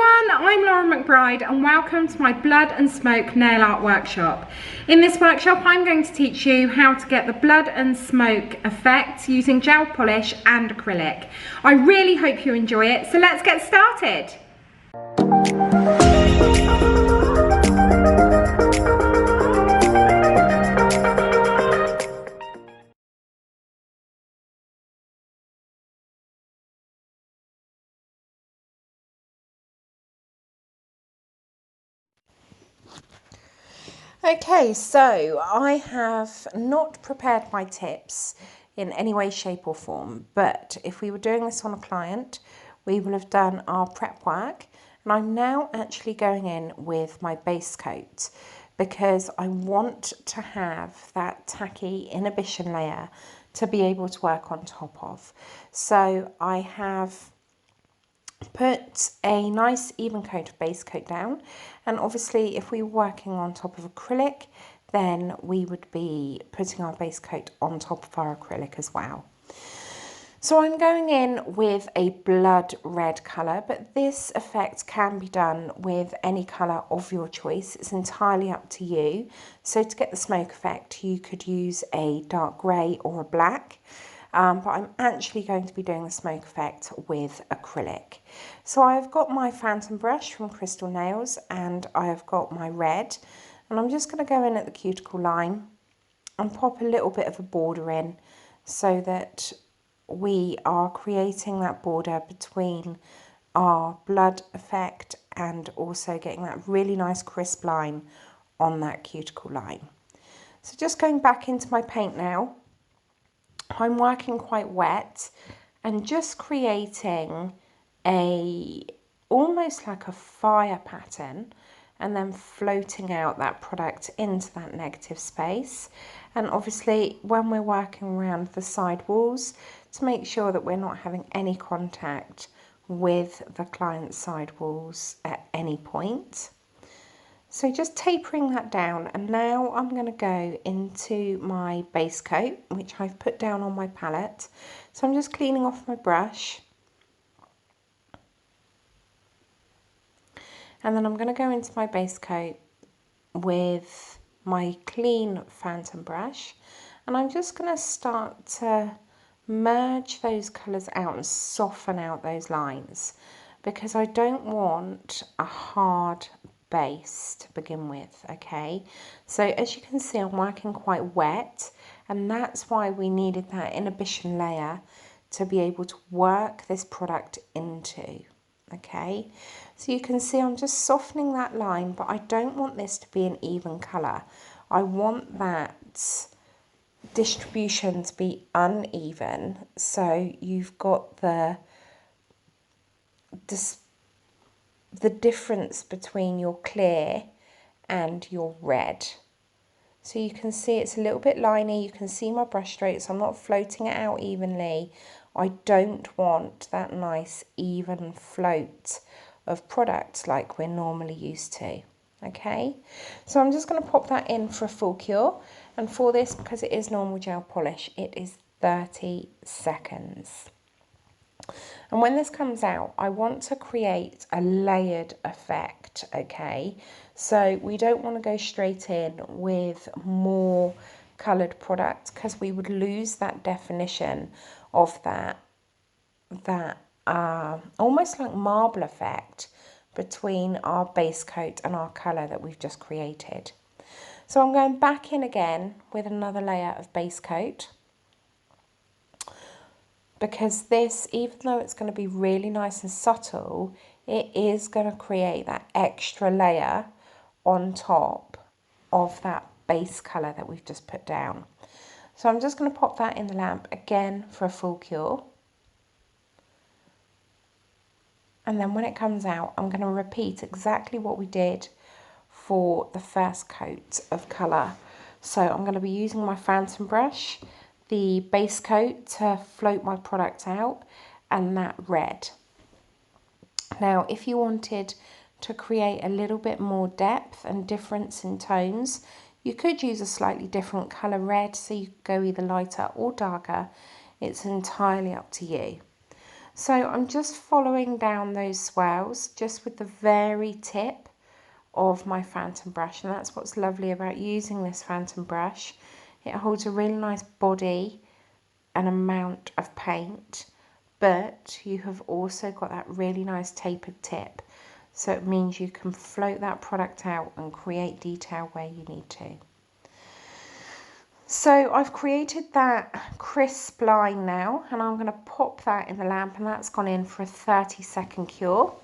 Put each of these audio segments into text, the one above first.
everyone, I'm Laura McBride and welcome to my Blood and Smoke nail art workshop. In this workshop I'm going to teach you how to get the blood and smoke effect using gel polish and acrylic. I really hope you enjoy it, so let's get started. Okay, so I have not prepared my tips in any way, shape or form, but if we were doing this on a client, we will have done our prep work, and I'm now actually going in with my base coat because I want to have that tacky inhibition layer to be able to work on top of. So I have put a nice even coat of base coat down, and obviously if we were working on top of acrylic, then we would be putting our base coat on top of our acrylic as well. So I'm going in with a blood red colour, but this effect can be done with any colour of your choice. It's entirely up to you. So to get the smoke effect, you could use a dark grey or a black. But I'm actually going to be doing the smoke effect with acrylic. So I've got my phantom brush from Crystal Nails and I have got my red, and I'm just going to go in at the cuticle line and pop a little bit of a border in so that we are creating that border between our blood effect and also getting that really nice crisp line on that cuticle line. So just going back into my paint now, I'm working quite wet and just creating almost like a fire pattern and then floating out that product into that negative space. And obviously when we're working around the side walls, to make sure that we're not having any contact with the client's side walls at any point. So just tapering that down, and now I'm going to go into my base coat, which I've put down on my palette. So I'm just cleaning off my brush. And then I'm going to go into my base coat with my clean phantom brush. And I'm just going to start to merge those colours out and soften out those lines, because I don't want a hard base to begin with. Okay, so as you can see, I'm working quite wet, and that's why we needed that inhibition layer to be able to work this product into. Okay, so you can see I'm just softening that line, but I don't want this to be an even colour. I want that distribution to be uneven, so you've got the difference between your clear and your red. So you can see it's a little bit liney. You can see my brush strokes. I'm not floating it out evenly. I don't want that nice even float of product like we're normally used to. Okay, so I'm just going to pop that in for a full cure, and for this, because it is normal gel polish, it is 30 seconds. And when this comes out, I want to create a layered effect, okay? So we don't want to go straight in with more coloured product, because we would lose that definition of that almost like marble effect between our base coat and our colour that we've just created. So I'm going back in again with another layer of base coat, because this, even though it's going to be really nice and subtle, it is going to create that extra layer on top of that base colour that we've just put down. So I'm just going to pop that in the lamp again for a full cure. And then when it comes out, I'm going to repeat exactly what we did for the first coat of colour. So I'm going to be using my phantom brush, the base coat to float my product out, and that red. Now, if you wanted to create a little bit more depth and difference in tones, you could use a slightly different colour red, so you could go either lighter or darker. It's entirely up to you. So I'm just following down those swirls just with the very tip of my phantom brush, and that's what's lovely about using this phantom brush. It holds a really nice body and amount of paint, but you have also got that really nice tapered tip, so it means you can float that product out and create detail where you need to. So I've created that crisp line now, and I'm going to pop that in the lamp, and that's gone in for a 30-second cure.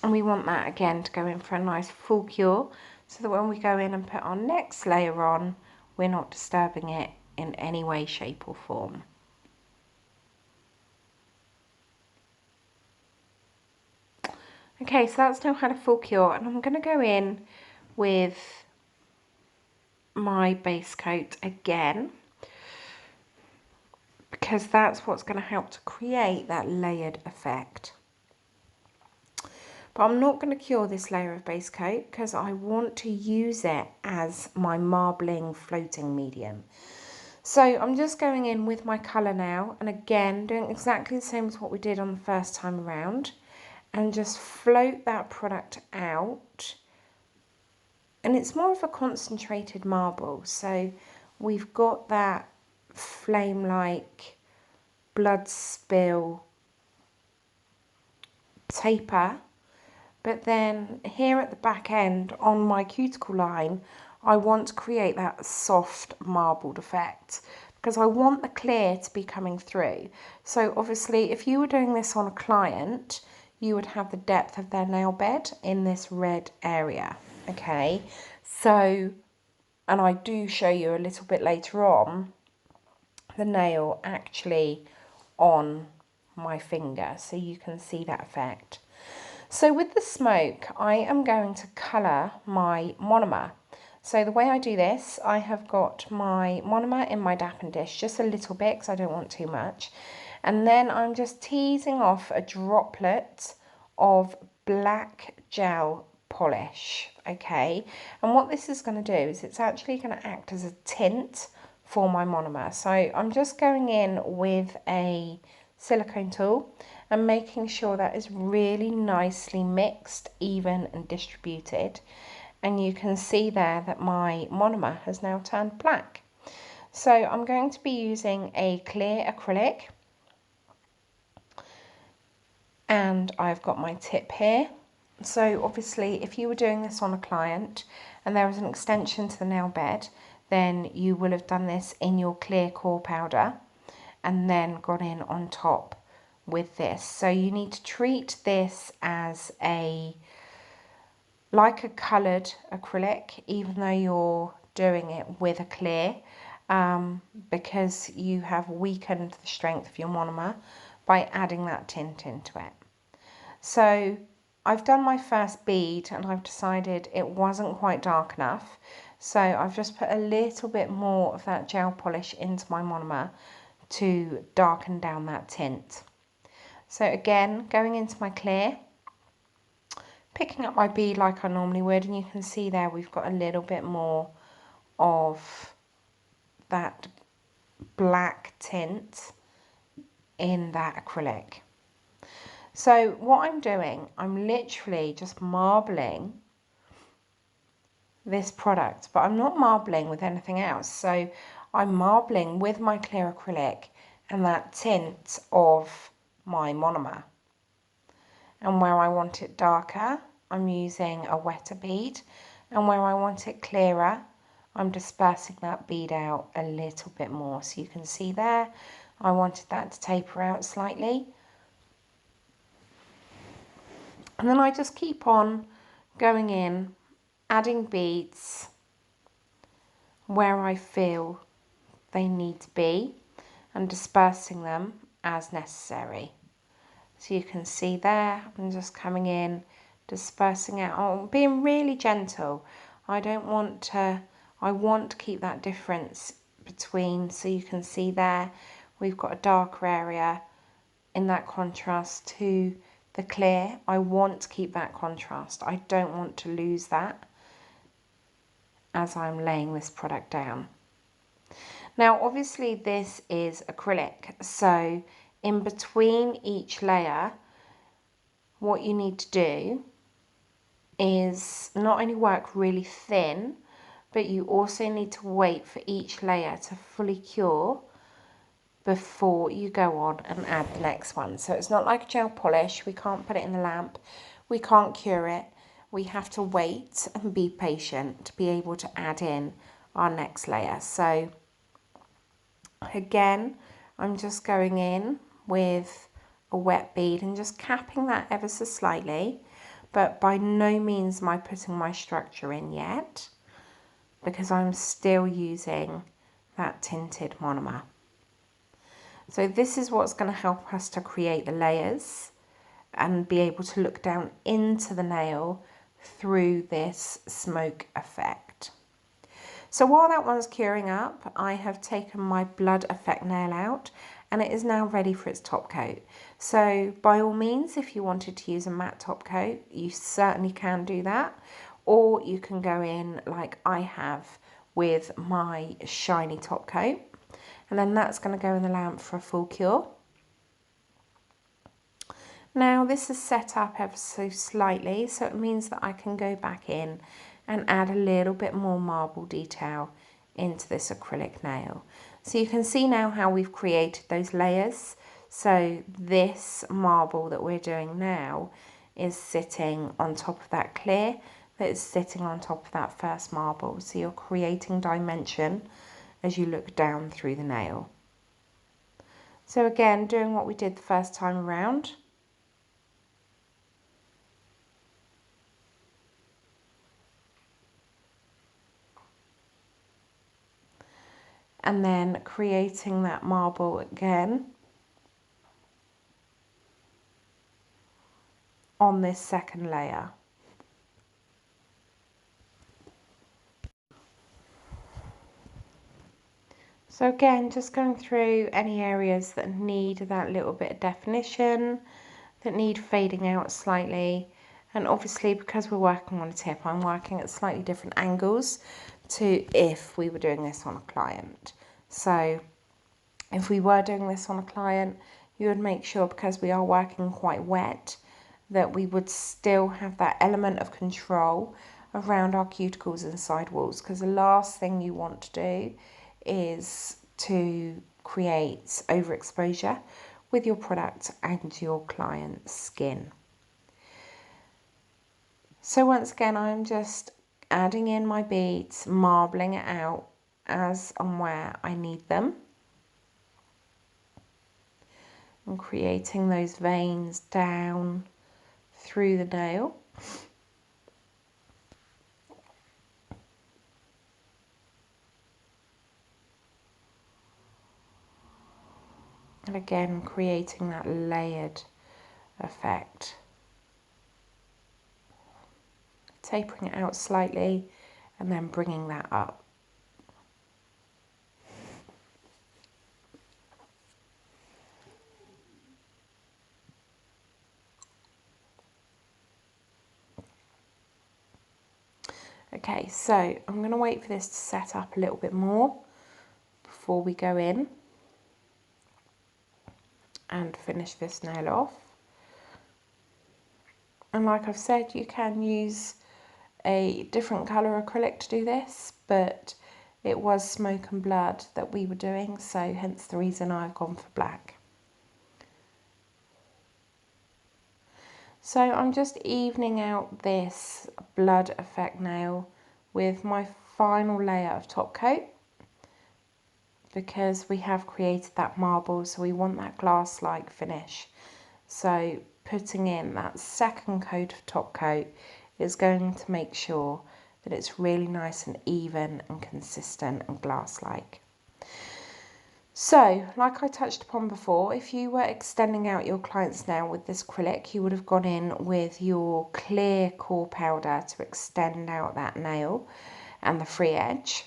And we want that again to go in for a nice full cure, so that when we go in and put our next layer on, we're not disturbing it in any way, shape or form. Okay, so that's now had a full cure, and I'm going to go in with my base coat again, because that's what's going to help to create that layered effect. But I'm not going to cure this layer of base coat because I want to use it as my marbling floating medium. So I'm just going in with my colour now, and again doing exactly the same as what we did on the first time around, and just float that product out. And it's more of a concentrated marble, so we've got that flame-like blood spill taper, but then here at the back end on my cuticle line, I want to create that soft marbled effect because I want the clear to be coming through. So obviously if you were doing this on a client, you would have the depth of their nail bed in this red area. Okay, so, and I do show you a little bit later on the nail actually on my finger, so you can see that effect. So with the smoke, I am going to colour my monomer. So the way I do this, I have got my monomer in my dappen dish, just a little bit because I don't want too much. And then I'm just teasing off a droplet of black gel polish, okay? And what this is going to do is it's actually going to act as a tint for my monomer. So I'm just going in with a silicone tool and making sure that is really nicely mixed, even and distributed. And you can see there that my monomer has now turned black. So I'm going to be using a clear acrylic, and I've got my tip here. So obviously if you were doing this on a client and there was an extension to the nail bed, then you will have done this in your clear core powder and then gone in on top with this. So you need to treat this as like a coloured acrylic, even though you're doing it with a clear, because you have weakened the strength of your monomer by adding that tint into it. So I've done my first bead and I've decided it wasn't quite dark enough, so I've just put a little bit more of that gel polish into my monomer to darken down that tint. So again, going into my clear, picking up my bead like I normally would, and you can see there we've got a little bit more of that black tint in that acrylic. So what I'm doing, I'm literally just marbling this product, but I'm not marbling with anything else. So I'm marbling with my clear acrylic and that tint of my monomer. And where I want it darker, I'm using a wetter bead, and where I want it clearer, I'm dispersing that bead out a little bit more. So you can see there, I wanted that to taper out slightly. And then I just keep on going in, adding beads where I feel they need to be and dispersing them as necessary. So you can see there, I'm just coming in, dispersing out, oh, being really gentle. I want to keep that difference between, so you can see there, we've got a darker area in that contrast to the clear. I want to keep that contrast. I don't want to lose that as I'm laying this product down. Now obviously this is acrylic, so in between each layer what you need to do is not only work really thin, but you also need to wait for each layer to fully cure before you go on and add the next one. So it's not like a gel polish. We can't put it in the lamp. We can't cure it. We have to wait and be patient to be able to add in our next layer. So again, I'm just going in with a wet bead and just capping that ever so slightly, but by no means am I putting my structure in yet, because I'm still using that tinted monomer. So this is what's going to help us to create the layers and be able to look down into the nail through this smoke effect. So while that one's curing up, I have taken my blood effect nail out and it is now ready for its top coat. So by all means, if you wanted to use a matte top coat, you certainly can do that. Or you can go in like I have with my shiny top coat. And then that's going to go in the lamp for a full cure. Now this is set up ever so slightly, so it means that I can go back in and add a little bit more marble detail into this acrylic nail. So you can see now how we've created those layers. So this marble that we're doing now is sitting on top of that clear, that is sitting on top of that first marble. So you're creating dimension as you look down through the nail. So again, doing what we did the first time around. And then creating that marble again on this second layer. So again, just going through any areas that need that little bit of definition, that need fading out slightly. And obviously because we're working on a tip, I'm working at slightly different angles to if we were doing this on a client. So if we were doing this on a client, you would make sure, because we are working quite wet, that we would still have that element of control around our cuticles and sidewalls, because the last thing you want to do is to create overexposure with your product and your client's skin. So once again, I'm just adding in my beads, marbling it out as and where I need them, and creating those veins down through the nail. And again, creating that layered effect. Tapering it out slightly and then bringing that up. Okay, so I'm going to wait for this to set up a little bit more before we go in and finish this nail off. And like I've said, you can use a different colour acrylic to do this, but it was smoke and blood that we were doing, so hence the reason I've gone for black. So I'm just evening out this blood effect nail with my final layer of top coat, because we have created that marble, so we want that glass-like finish. So putting in that second coat of top coat is going to make sure that it's really nice and even and consistent and glass-like. So, like I touched upon before, if you were extending out your client's nail with this acrylic, you would have gone in with your clear core powder to extend out that nail and the free edge.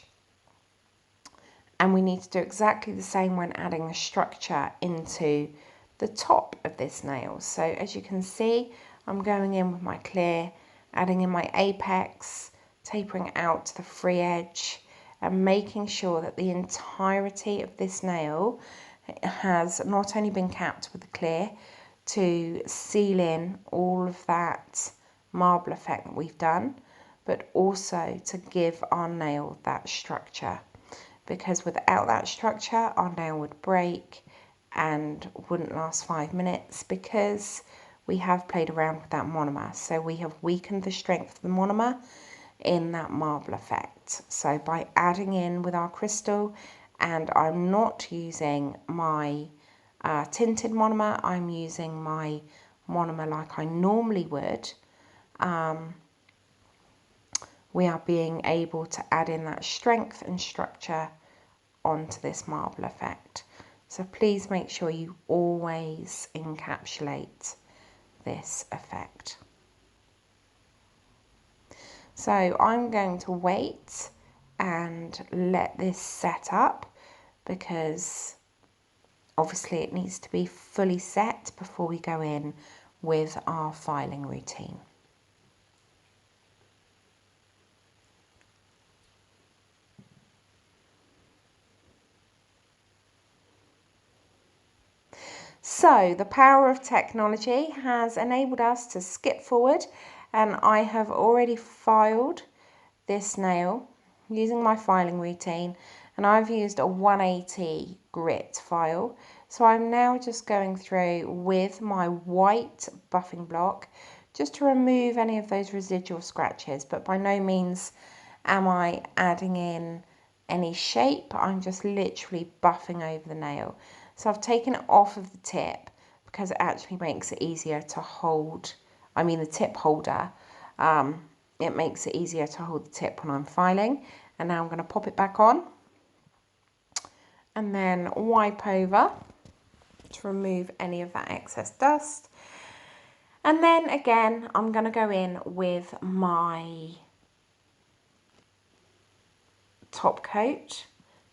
And we need to do exactly the same when adding the structure into the top of this nail. So as you can see, I'm going in with my clear, adding in my apex, tapering out to the free edge, and making sure that the entirety of this nail has not only been capped with the clear to seal in all of that marble effect that we've done, but also to give our nail that structure, because without that structure our nail would break and wouldn't last 5 minutes, because we have played around with that monomer. So we have weakened the strength of the monomer in that marble effect. So by adding in with our crystal, and I'm not using my tinted monomer, I'm using my monomer like I normally would, we are being able to add in that strength and structure onto this marble effect. So please make sure you always encapsulate this effect. So I'm going to wait and let this set up, because obviously it needs to be fully set before we go in with our filing routine. So the power of technology has enabled us to skip forward, and I have already filed this nail using my filing routine, and I've used a 180 grit file. So I'm now just going through with my white buffing block just to remove any of those residual scratches, but by no means am I adding in any shape. I'm just literally buffing over the nail. So I've taken it off of the tip because it actually makes it easier to hold, the tip holder, it makes it easier to hold the tip when I'm filing. And now I'm going to pop it back on and then wipe over to remove any of that excess dust. And then again, I'm going to go in with my top coat,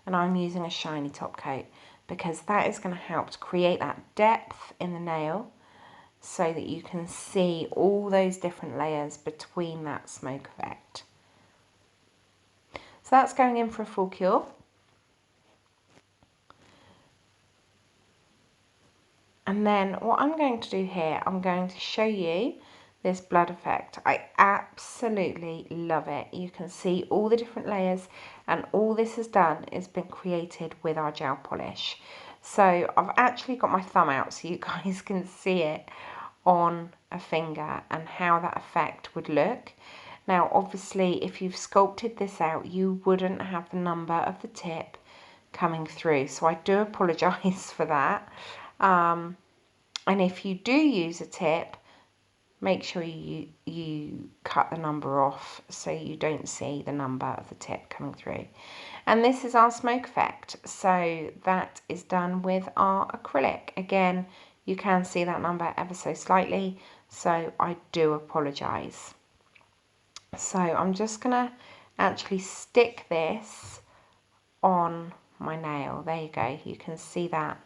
and I'm using a shiny top coat because that is going to help to create that depth in the nail so that you can see all those different layers between that smoke effect. So that's going in for a full cure. And then what I'm going to do here, I'm going to show you this blood effect. I absolutely love it. You can see all the different layers, and all this has done is been created with our gel polish. So I've actually got my thumb out so you guys can see it on a finger and how that effect would look. Now obviously if you've sculpted this out, you wouldn't have the number of the tip coming through, so I do apologise for that. And if you do use a tip, make sure you cut the number off so you don't see the number of the tip coming through. And this is our smoke effect. So that is done with our acrylic. Again, you can see that number ever so slightly, so I do apologise. So I'm just gonna actually stick this on my nail. There you go. You can see that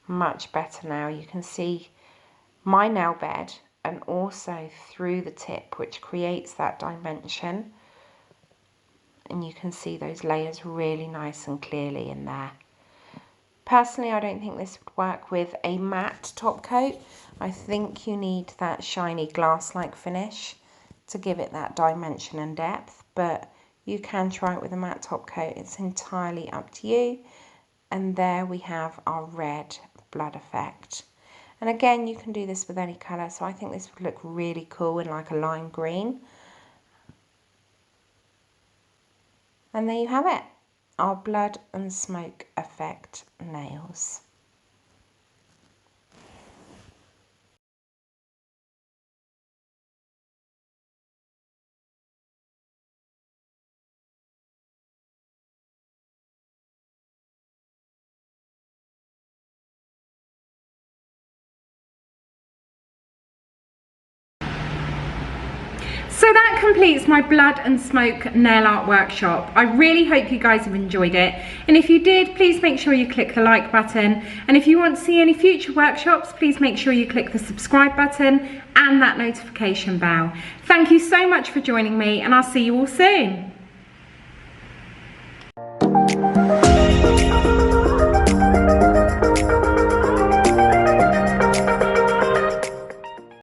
much better now. You can see my nail bed and also through the tip, which creates that dimension, and you can see those layers really nice and clearly in there. Personally, I don't think this would work with a matte top coat. I think you need that shiny glass-like finish to give it that dimension and depth, but you can try it with a matte top coat. It's entirely up to you. And there we have our red blood effect. And again, you can do this with any colour, so I think this would look really cool in like a lime green. And there you have it, our blood and smoke effect nails. So that completes my blood and smoke nail art workshop. I really hope you guys have enjoyed it. And if you did, please make sure you click the like button. And if you want to see any future workshops, please make sure you click the subscribe button and that notification bell. Thank you so much for joining me, and I'll see you all soon. bye.